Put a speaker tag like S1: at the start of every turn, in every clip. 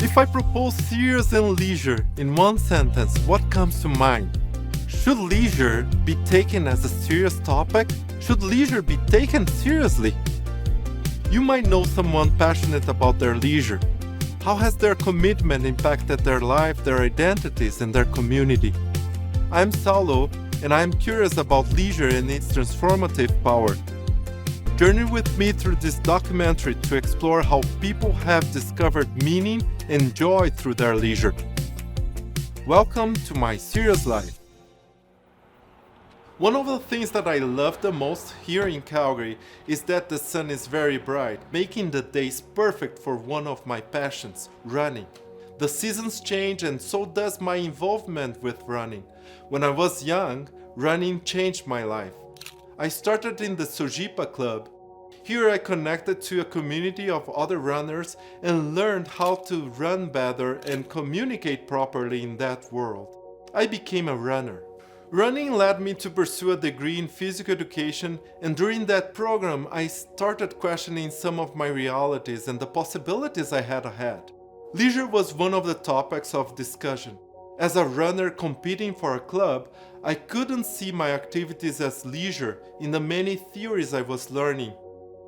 S1: If I propose serious and leisure in one sentence, what comes to mind? Should leisure be taken as a serious topic? Should leisure be taken seriously? You might know someone passionate about their leisure. How has their commitment impacted their life, their identities, and their community? I'm Saulo, and I'm curious about leisure and its transformative power. Journey with me through this documentary to explore how people have discovered meaning and joy through their leisure. Welcome to my serious life. One of the things that I love the most here in Calgary is that the sun is very bright, making the days perfect for one of my passions, running. The seasons change and so does my involvement with running. When I was young, running changed my life. I started in the Sojipa Club. Here I connected to a community of other runners and learned how to run better and communicate properly in that world. I became a runner. Running led me to pursue a degree in physical education, and during that program I started questioning some of my realities and the possibilities I had ahead. Leisure was one of the topics of discussion. As a runner competing for a club, I couldn't see my activities as leisure in the many theories I was learning.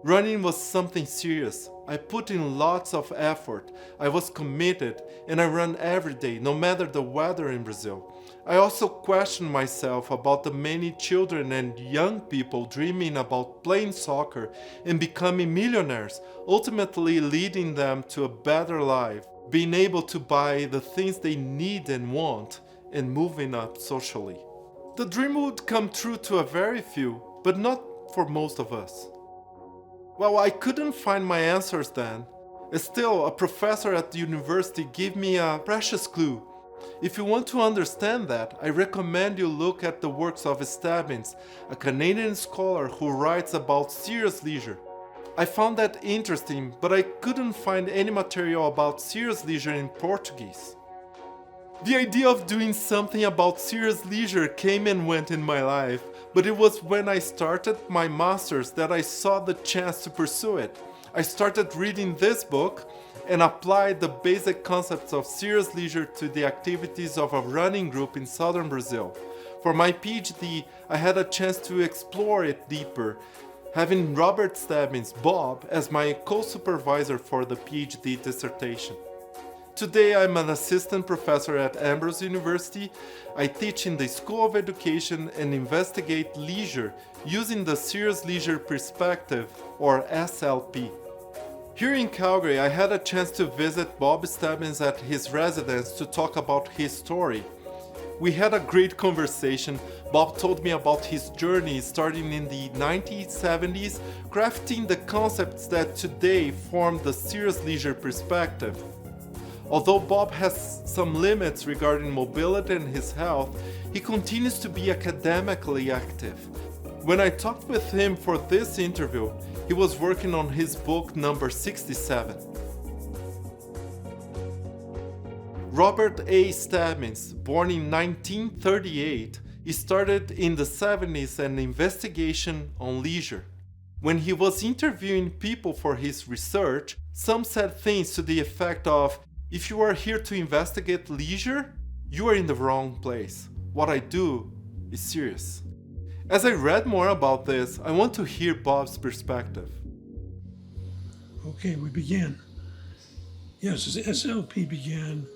S1: Running was something serious. I put in lots of effort, I was committed, and I ran every day, no matter the weather in Brazil. I also questioned myself about the many children and young people dreaming about playing soccer and becoming millionaires, ultimately leading them to a better life, being able to buy the things they need and want, and moving up socially. The dream would come true to a very few, but not for most of us. Well, I couldn't find my answers then. Still, a professor at the university gave me a precious clue. If you want to understand that, I recommend you look at the works of Stebbins, a Canadian scholar who writes about serious leisure. I found that interesting, but I couldn't find any material about serious leisure in Portuguese. The idea of doing something about serious leisure came and went in my life, but it was when I started my master's that I saw the chance to pursue it. I started reading this book and applied the basic concepts of serious leisure to the activities of a running group in southern Brazil. For my PhD, I had a chance to explore it deeper, having Robert Stebbins, Bob, as my co-supervisor for the PhD dissertation. Today I'm an assistant professor at Ambrose University. I teach in the School of Education and investigate leisure using the Serious Leisure Perspective, or SLP. Here in Calgary, I had a chance to visit Bob Stebbins at his residence to talk about his story. We had a great conversation. Bob told me about his journey starting in the 1970s, crafting the concepts that today form the Serious Leisure Perspective. Although Bob has some limits regarding mobility and his health, he continues to be academically active. When I talked with him for this interview, he was working on his book number 67. Robert A. Stebbins, born in 1938, he started in the 70s an investigation on leisure. When he was interviewing people for his research, some said things to the effect of, "If you are here to investigate leisure, you are in the wrong place. What I do is serious." As I read more about this, I want to hear Bob's perspective.
S2: Okay, we began. Yes, the SLP began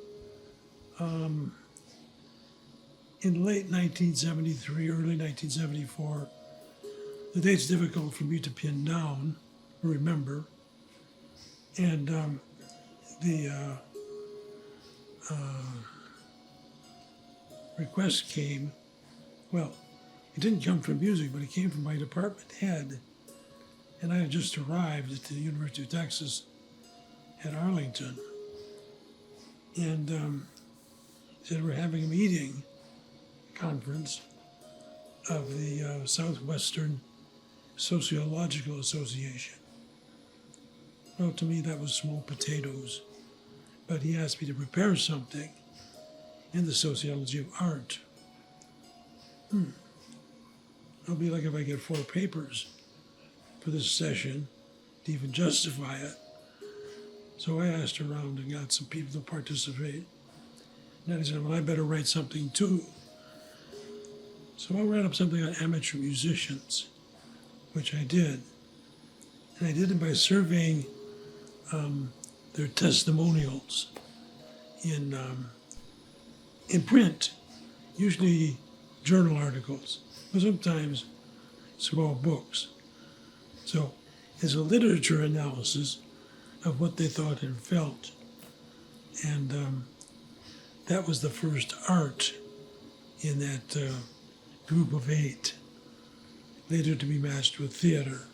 S2: in late 1973, early 1974. The date's difficult for me to pin down, remember. And the request came, well, it didn't come from music, but it came from my department head. And I had just arrived at the University of Texas at Arlington. And said we're having a meeting, conference of the Southwestern Sociological Association. Well, to me that was small potatoes. But he asked me to prepare something in the sociology of art. It'll be like if I get 4 papers for this session to even justify it. So I asked around and got some people to participate. And then I said, well, I better write something too. So I wrote up something on amateur musicians, which I did. And I did it by surveying their testimonials in print, usually journal articles, but sometimes small books. So it's a literature analysis of what they thought and felt. And that was the first art in that group of 8, later to be matched with theater.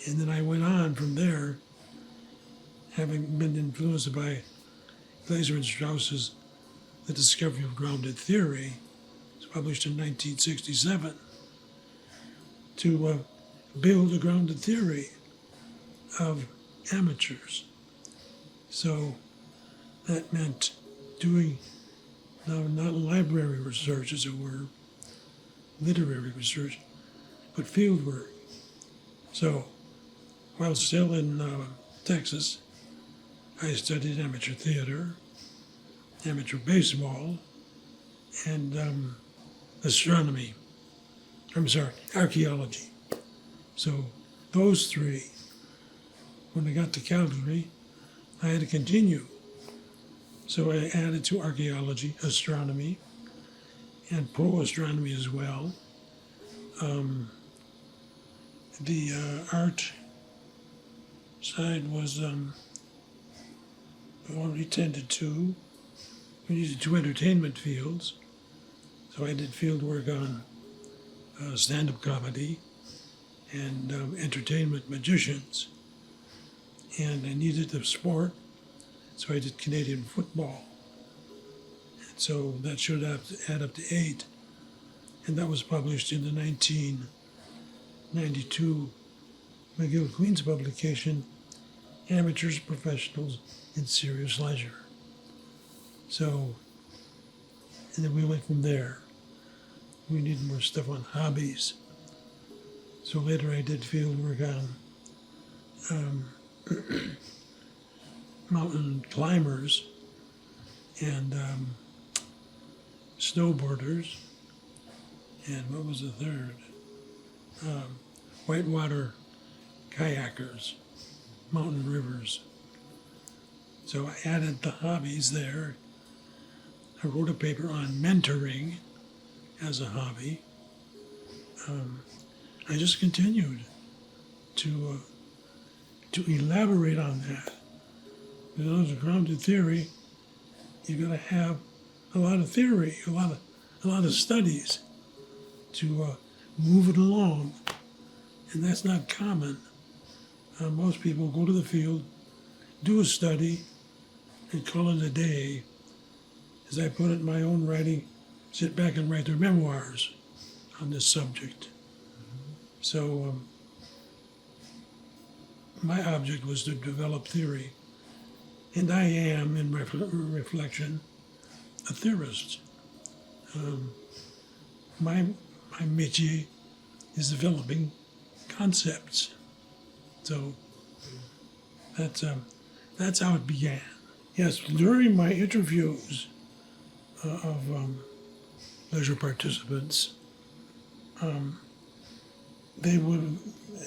S2: And then I went on from there, having been influenced by Glaser and Strauss's The Discovery of Grounded Theory. It's published in 1967, to build a grounded theory of amateurs. So that meant doing now not library research, as it were, literary research, but field work. So while still in Texas, I studied amateur theater, amateur baseball, and archaeology. So those 3, when I got to Calgary, I had to continue. So I added to archaeology, astronomy, and pro-astronomy as well. The art side was already tended to. We needed 2 entertainment fields. So I did field work on stand-up comedy and entertainment magicians. And I needed the sport, so I did Canadian football. And so that should add up to 8. And that was published in the 1992 McGill Queen's publication, Amateurs, Professionals, and Serious Leisure. So, and then we went from there. We needed more stuff on hobbies. So later I did field work on mountain climbers and snowboarders, and what was the third? Whitewater kayakers, mountain rivers. So I added the hobbies there. I wrote a paper on mentoring as a hobby. I just continued to elaborate on that. Because as a grounded theory, you've got to have a lot of theory, a lot of studies to move it along, and that's not common. Most people go to the field, do a study, and call it a day. As I put it in my own writing, sit back and write their memoirs on this subject. So my object was to develop theory, and I am, in my reflection, a theorist. My métier is developing concepts. So that's how it began. Yes, during my interviews of leisure participants, they would,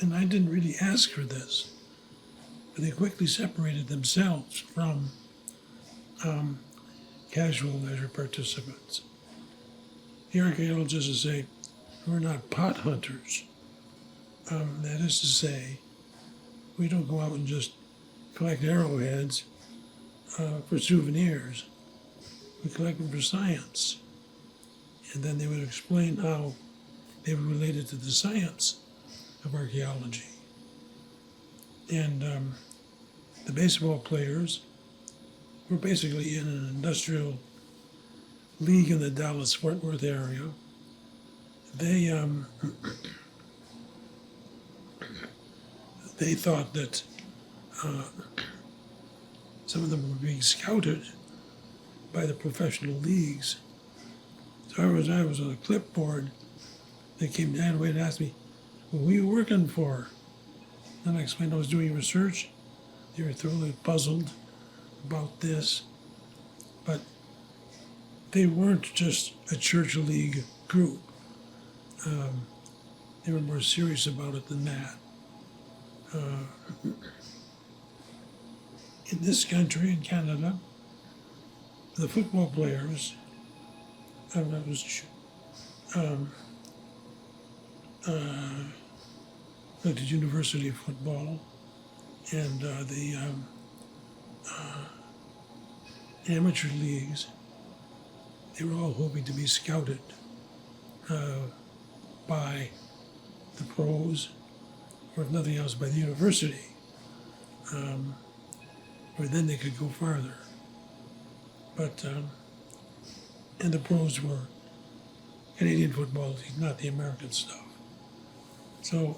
S2: and I didn't really ask for this, but they quickly separated themselves from casual leisure participants. The archaeologists would say, we're not pot hunters. That is to say, we don't go out and just collect arrowheads for souvenirs. We collect them for science. And then they would explain how they were related to the science of archaeology. And the baseball players were basically in an industrial league in the Dallas-Fort Worth area. They thought that some of them were being scouted by the professional leagues. So I was on a clipboard. They came down and asked me, "What were you working for?" And I explained I was doing research. They were thoroughly puzzled about this, but they weren't just a church league group. They were more serious about it than that. In this country, in Canada, the football players, looked at university football, and the amateur leagues, they were all hoping to be scouted by the pros, or if nothing else, by the university, where then they could go farther. But, and the pros were Canadian football league, not the American stuff. So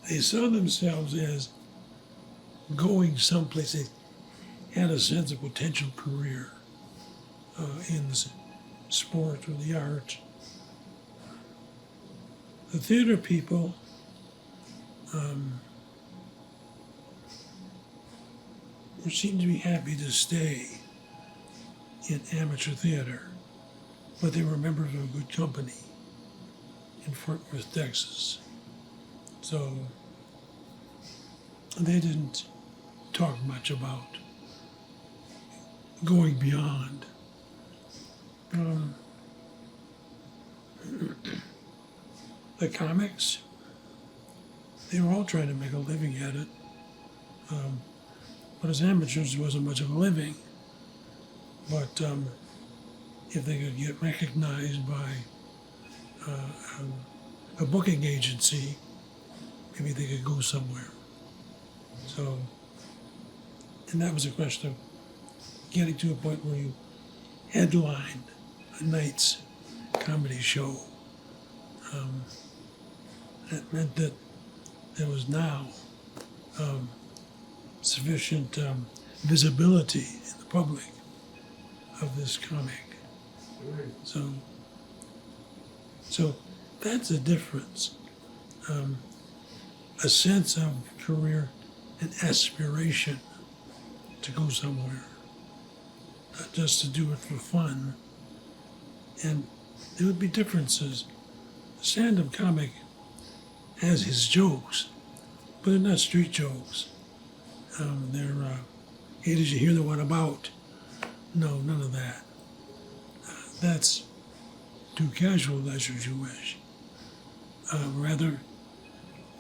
S2: they saw themselves as going someplace. They had a sense of potential career in the sport or the art. The theater people seemed to be happy to stay in amateur theater, but they were members of a good company in Fort Worth, Texas. So they didn't talk much about going beyond. The comics, they were all trying to make a living at it. But as amateurs, it wasn't much of a living. But if they could get recognized by a booking agency, maybe they could go somewhere. So, and that was a question of getting to a point where you headlined a night's comedy show. That meant that there was now sufficient visibility in the public of this comic. So that's a difference. A sense of career and aspiration to go somewhere, not just to do it for fun. And there would be differences. The stand-up comic has his jokes, but they're not street jokes. They're, hey, did you hear the one about? No, none of that. That's too casual, as you wish. Rather,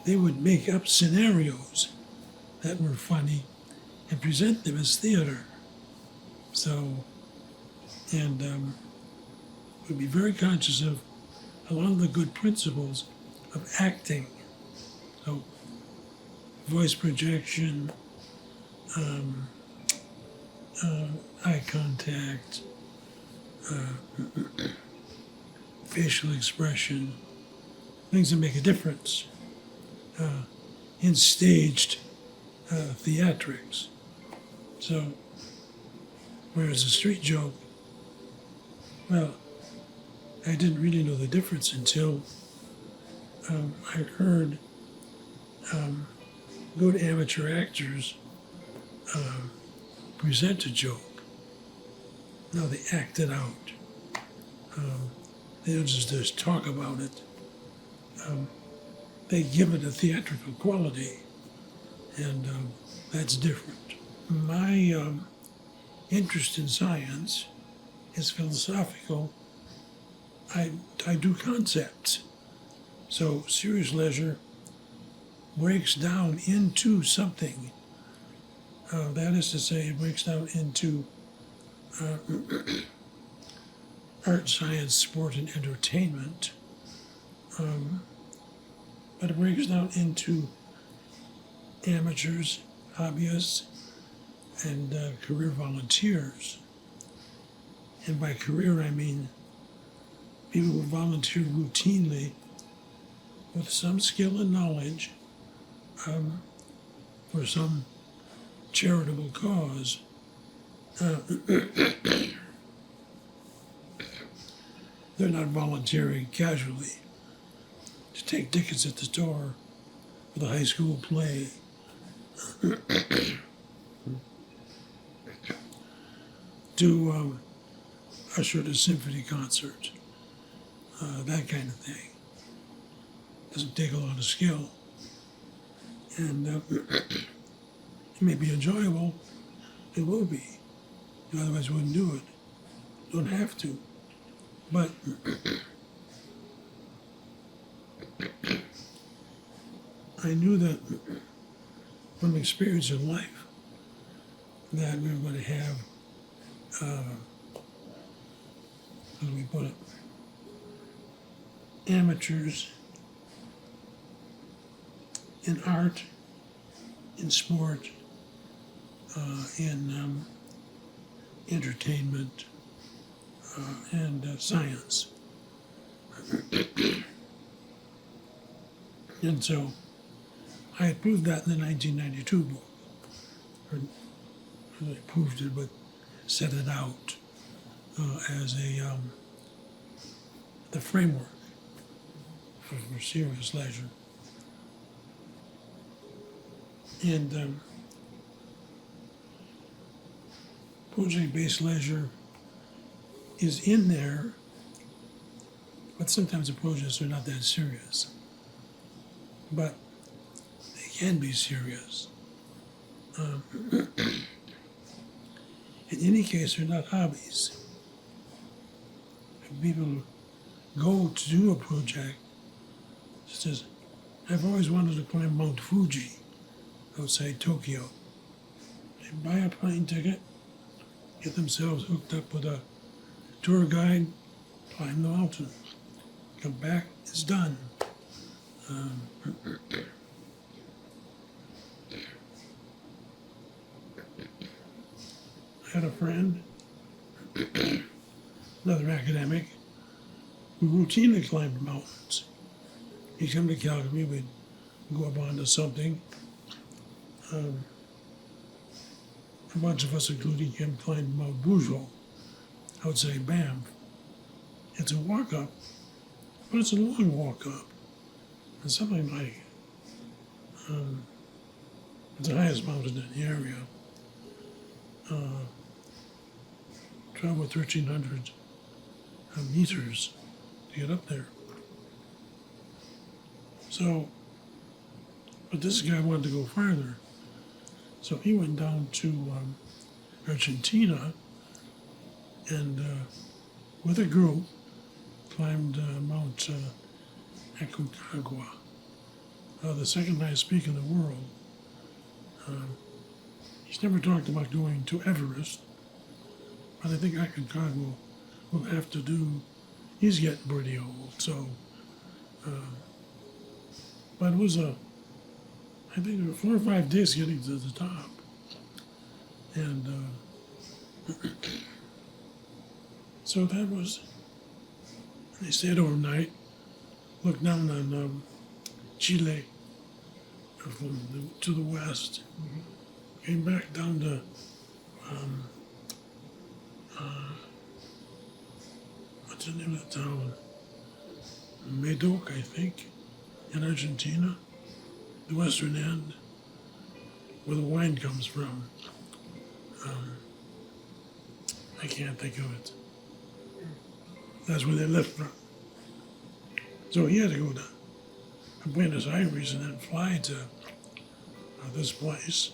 S2: they would make up scenarios that were funny and present them as theater. So, and would be very conscious of a lot of the good principles of acting. So, voice projection, eye contact, facial expression, things that make a difference in staged theatrics. So, whereas a street joke, well, I didn't really know the difference until I heard good amateur actors present a joke. Now they act it out. They don't just talk about it. They give it a theatrical quality, and that's different. My interest in science is philosophical. I do concepts. So serious leisure breaks down into something. That is to say, it breaks down into art, science, sport, and entertainment. But it breaks down into amateurs, hobbyists, and career volunteers. And by career, I mean people who volunteer routinely with some skill and knowledge for some charitable cause. They're not volunteering casually to take tickets at the door for the high school play. To usher at a symphony concert, that kind of thing. Doesn't take a lot of skill, and it may be enjoyable. It will be. You otherwise wouldn't do it. Don't have to. But I knew that from experience in life that we were going to have, how do we put it, amateurs in art, in sport, in entertainment, and science. And so I had proved that in the 1992 book. Or I proved it, but set it out as the framework for serious leisure. And project-based leisure is in there, but sometimes the projects are not that serious. But they can be serious. In any case, they're not hobbies. People go to do a project, such as, I've always wanted to climb Mount Fuji outside Tokyo. They buy a plane ticket, get themselves hooked up with a tour guide, climb the mountain, come back, it's done. I had a friend, another academic, who routinely climbed mountains. He'd come to Calgary, we'd go up onto something. A bunch of us, including him, climbed Mount Boujou outside Banff. It's a walk up, but it's a long walk up. It's something like, it's the highest mountain in the area. Travel 1,300 meters to get up there. So, but this guy wanted to go farther. So he went down to Argentina and with a group climbed Mount Aconcagua, the second highest peak in the world. He's never talked about going to Everest, but I think Aconcagua will have to do, he's getting pretty old, so, but it was I think there were 4 or 5 days getting to the top. And so that was, they stayed overnight, looked down on Chile to the west, came back down to what's the name of the town? Medoc, I think, in Argentina, the western end, where the wine comes from. I can't think of it. That's where they left from. So he had to go to Buenos Aires and then fly to this place.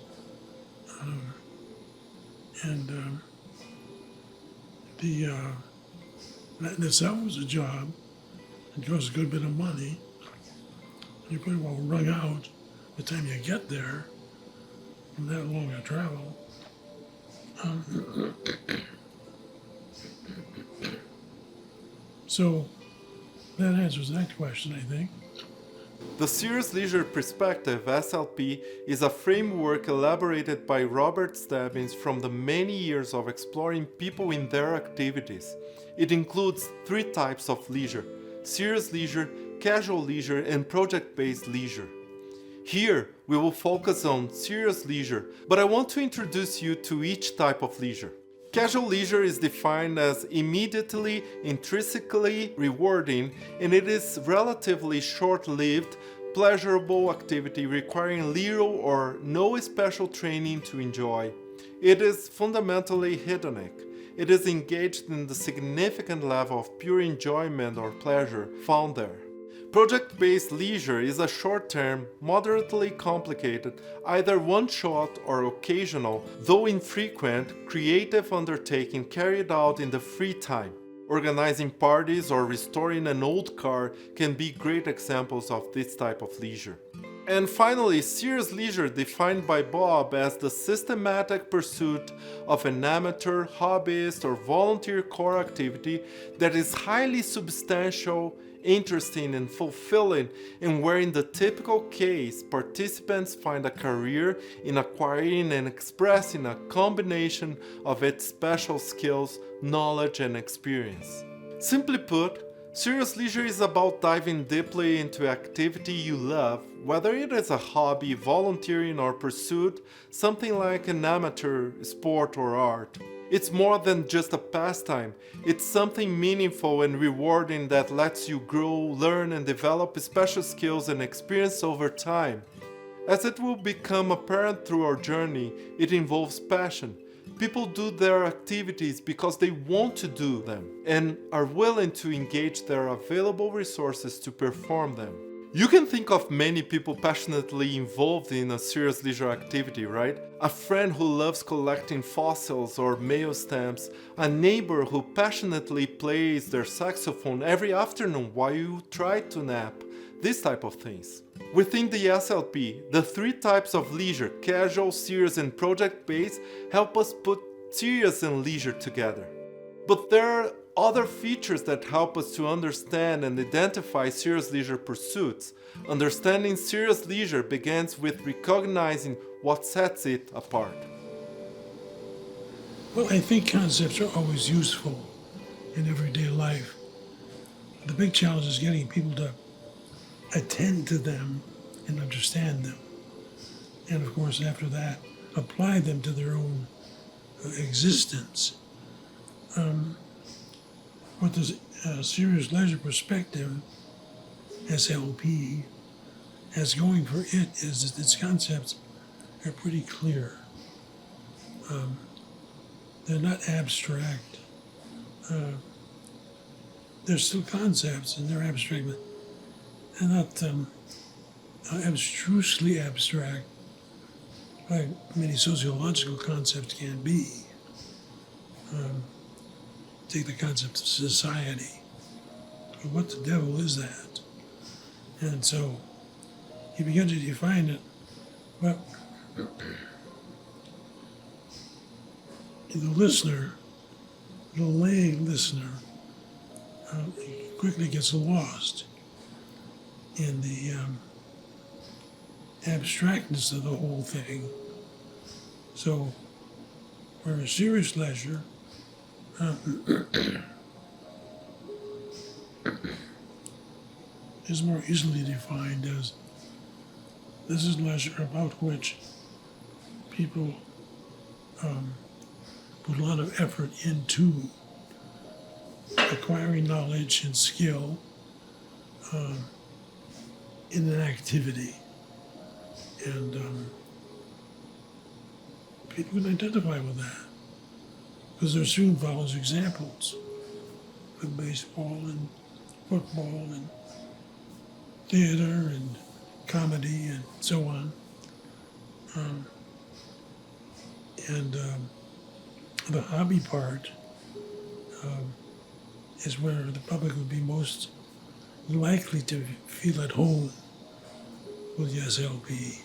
S2: That in itself was a job. It cost a good bit of money. You're pretty well wrung out by the time you get there from that long a travel. So that answers that question, I think.
S1: The Serious Leisure Perspective, SLP, is a framework elaborated by Robert Stebbins from the many years of exploring people in their activities. It includes 3 types of leisure: serious leisure, casual leisure, and project-based leisure. Here, we will focus on serious leisure, but I want to introduce you to each type of leisure. Casual leisure is defined as immediately, intrinsically rewarding, and it is relatively short-lived, pleasurable activity requiring little or no special training to enjoy. It is fundamentally hedonic. It is engaged in the significant level of pure enjoyment or pleasure found there. Project-based leisure is a short-term, moderately complicated, either one-shot or occasional, though infrequent, creative undertaking carried out in the free time. Organizing parties or restoring an old car can be great examples of this type of leisure. And finally, serious leisure defined by Bob as the systematic pursuit of an amateur, hobbyist, or volunteer core activity that is highly substantial, interesting, and fulfilling, and where in the typical case, participants find a career in acquiring and expressing a combination of its special skills, knowledge, and experience. Simply put, serious leisure is about diving deeply into activity you love, whether it is a hobby, volunteering, or pursuit, something like an amateur sport or art. It's more than just a pastime. It's something meaningful and rewarding that lets you grow, learn, and develop special skills and experience over time. As it will become apparent through our journey, it involves passion. People do their activities because they want to do them and are willing to engage their available resources to perform them. You can think of many people passionately involved in a serious leisure activity, right? A friend who loves collecting fossils or mail stamps, a neighbor who passionately plays their saxophone every afternoon while you try to nap, these type of things. Within the SLP, the three types of leisure, casual, serious, and project-based, help us put serious and leisure together. But there are other features that help us to understand and identify serious leisure pursuits. Understanding serious leisure begins with recognizing what sets it apart.
S2: Well, I think concepts are always useful in everyday life. The big challenge is getting people to attend to them and understand them. And of course, after that, apply them to their own existence. What the serious leisure perspective, SLP, has going for it is that its concepts are pretty clear. They're not abstract. They're still concepts and they're abstract, but they're not abstrusely abstract like many sociological concepts can be. Take the concept of society. What the devil is that? And so you begin to define it, but the listener, the lay listener, quickly gets lost in the abstractness of the whole thing. So, for a serious leisure, is more easily defined as this is leisure about which people put a lot of effort into acquiring knowledge and skill in an activity. And people can identify with that because there soon follows examples of baseball and football and theater and comedy and so on. The hobby part is where the public would be most likely to feel at home with the SLP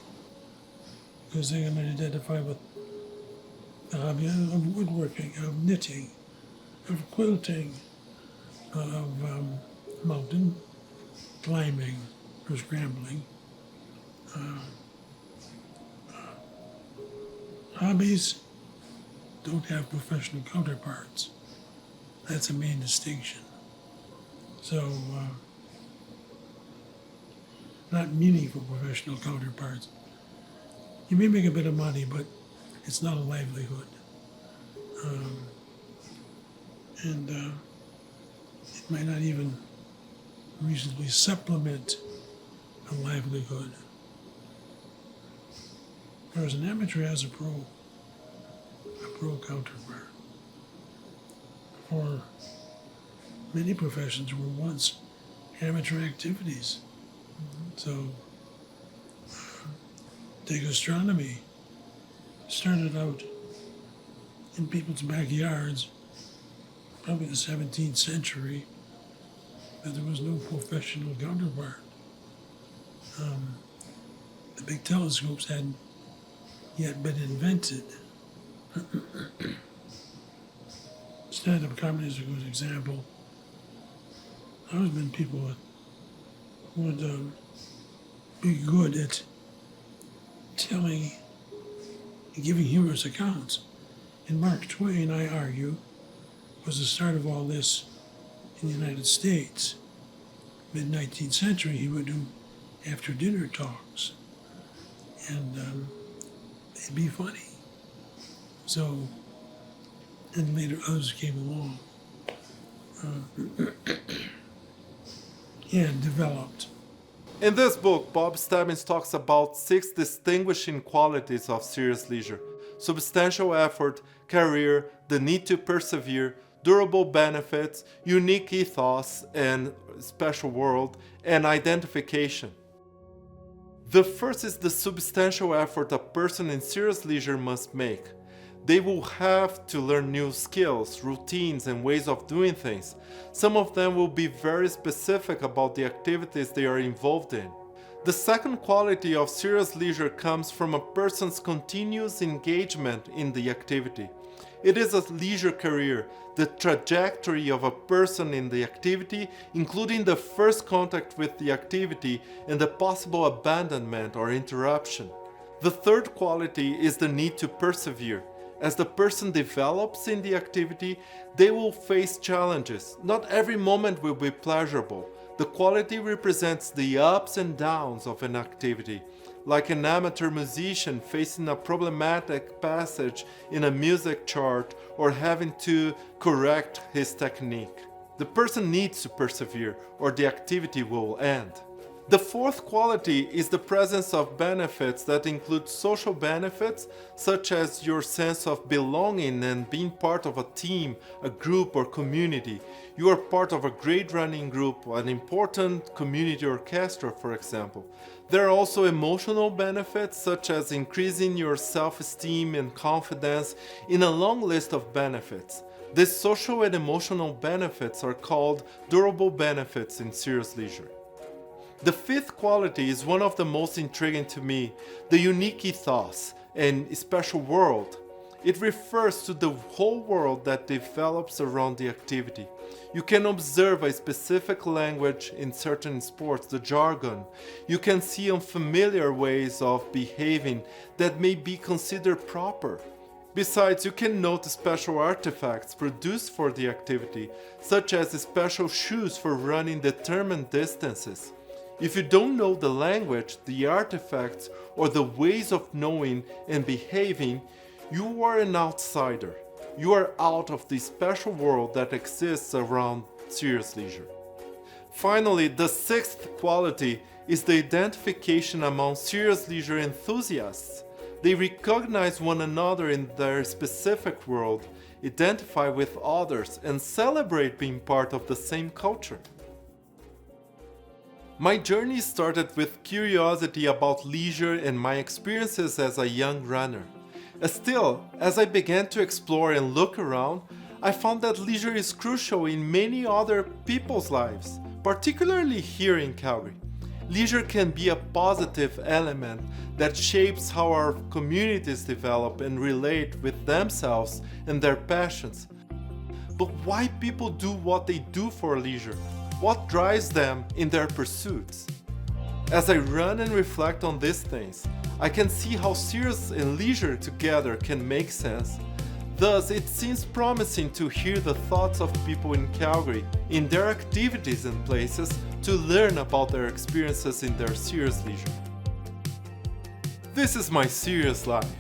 S2: because they can identify with the hobby of woodworking, of knitting, of quilting, of mountain climbing or scrambling. Hobbies don't have professional counterparts. That's a main distinction. So, not meaningful professional counterparts. You may make a bit of money, but it's not a livelihood. It might not even reasonably supplement a livelihood. Whereas an amateur has a pro counterpart. For many professions were once amateur activities. So, take astronomy. Started out in people's backyards, probably the 17th century, but there was no professional counterpart. The big telescopes hadn't yet been invented. Stand-up comedy is a good example. There's always been people that would be good at telling and giving humorous accounts. And Mark Twain, I argue, was the start of all this in the United States. Mid-19th century, he would do after-dinner talks, and they'd be funny. So, and later others came along. Developed.
S1: In this book, Bob Stebbins talks about 6 distinguishing qualities of serious leisure: substantial effort, career, the need to persevere, durable benefits, unique ethos and special world, and identification. The first is the substantial effort a person in serious leisure must make. They will have to learn new skills, routines, and ways of doing things. Some of them will be very specific about the activities they are involved in. The second quality of serious leisure comes from a person's continuous engagement in the activity. It is a leisure career, the trajectory of a person in the activity, including the first contact with the activity and the possible abandonment or interruption. The third quality is the need to persevere. As the person develops in the activity, they will face challenges. Not every moment will be pleasurable. The quality represents the ups and downs of an activity, like an amateur musician facing a problematic passage in a music chart or having to correct his technique. The person needs to persevere, or the activity will end. The fourth quality is the presence of benefits that include social benefits, such as your sense of belonging and being part of a team, a group, or community. You are part of a great running group, an important community orchestra, for example. There are also emotional benefits, such as increasing your self-esteem and confidence in a long list of benefits. These social and emotional benefits are called durable benefits in serious leisure. The fifth quality is one of the most intriguing to me, the unique ethos and special world. It refers to the whole world that develops around the activity. You can observe a specific language in certain sports, the jargon. You can see unfamiliar ways of behaving that may be considered proper. Besides, you can note special artifacts produced for the activity, such as special shoes for running determined distances. If you don't know the language, the artifacts, or the ways of knowing and behaving, you are an outsider. You are out of the special world that exists around serious leisure. Finally, the sixth quality is the identification among serious leisure enthusiasts. They recognize one another in their specific world, identify with others, and celebrate being part of the same culture. My journey started with curiosity about leisure and my experiences as a young runner. Still, as I began to explore and look around, I found that leisure is crucial in many other people's lives, particularly here in Calgary. Leisure can be a positive element that shapes how our communities develop and relate with themselves and their passions. But why people do what they do for leisure? What drives them in their pursuits? As I run and reflect on these things, I can see how serious and leisure together can make sense. Thus, it seems promising to hear the thoughts of people in Calgary, in their activities and places, to learn about their experiences in their serious leisure. This is my serious life.